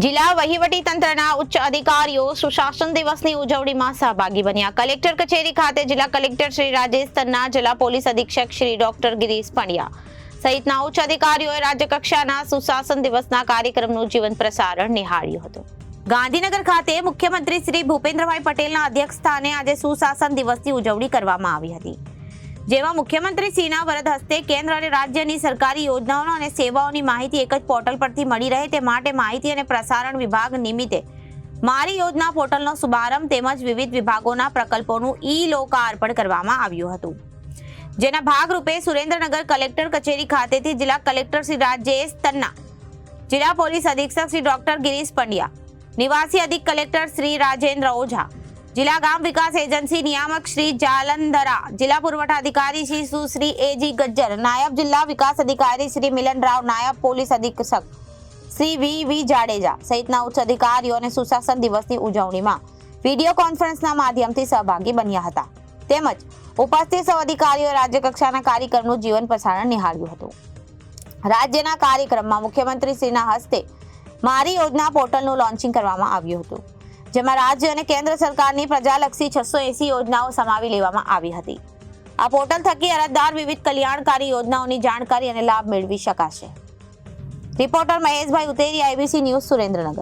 જિલ્લા વહીવટી તંત્રના ઉચ્ચ અધિકારીઓ સુશાસન દિવસની ઉજવણીમાં સહભાગી બન્યા. કલેક્ટર કચેરી ખાતે જિલ્લા કલેક્ટર શ્રી રાજેશ તન્ના, જિલ્લા પોલીસ અધિક્ષક શ્રી ડોક્ટર ગિરીશ પંડ્યા સહિતના ઉચ્ચ અધિકારીઓએ રાજ્યકક્ષાના સુશાસન દિવસના કાર્યક્રમનું જીવંત પ્રસારણ નિહાળ્યું હતું. ગાંધીનગર ખાતે મુખ્યમંત્રી શ્રી ભૂપેન્દ્રભાઈ પટેલના અધ્યક્ષસ્થાને આજે સુશાસન દિવસની ઉજવણી કરવામાં આવી હતી, જેમાં મુખ્યમંત્રી શ્રીના વરદ હસ્તે કેન્દ્ર અને રાજ્યની સરકારી યોજનાઓ અને સેવાઓની માહિતી એક જ પોર્ટલ પરથી મળી રહે તે માટે માહિતી અને પ્રસારણ વિભાગ નિમિત્તે મારી યોજના પોર્ટલનો શુભારંભ તેમજ વિવિધ વિભાગોના પ્રકલ્પોનું લોકાર્પણ કરવામાં આવ્યું હતું, જેના ભાગરૂપે સુરેન્દ્રનગર કલેક્ટર કચેરી ખાતેથી જિલ્લા કલેક્ટર શ્રી રાજેશ તન્ના, જિલ્લા પોલીસ અધિક્ષક શ્રી ડોક્ટર ગિરીશ પંડ્યા, નિવાસી અધિક કલેક્ટર શ્રી રાજેન્દ્ર ઓઝા, જિલ્લા ગામ વિકાસ એજન્સી નિયામક શ્રી જાલંધરા, જિલ્લા પુરવઠા અધિકારી શ્રી સુશ્રી એજી ગજ્જર, નાયબ જિલ્લા વિકાસ અધિકારી શ્રી મિલન રાવ, નાયબ પોલીસ અધિક્ષક શ્રી વી જાડેજા સહિતના ઉચ્ચ અધિકારીઓ અને સુશાસન દિવસની ઉજવણીમાં વિડીયો કોન્ફરન્સના માધ્યમથી સહભાગી બન્યા હતા. તેમજ ઉપસ્થિત સૌ અધિકારીઓ રાજ્યકક્ષાના કાર્યક્રમનું જીવન પ્રસારણ નિહાળ્યું હતું. રાજ્યના કાર્યક્રમમાં મુખ્યમંત્રી શ્રીના હસ્તે મારી યોજના પોર્ટલનું લોન્ચિંગ કરવામાં આવ્યું હતું, જેમાં રાજ્ય અને કેન્દ્ર સરકારની પ્રજાલક્ષી 680 યોજનાઓ સમાવી લેવામાં આવી હતી. આ પોર્ટલ થકી અરજદાર વિવિધ કલ્યાણકારી યોજનાઓની જાણકારી અને લાભ મેળવી શકાશે. રિપોર્ટર મહેશભાઈ ઉતેરી, IBC ન્યૂઝ, સુરેન્દ્રનગર.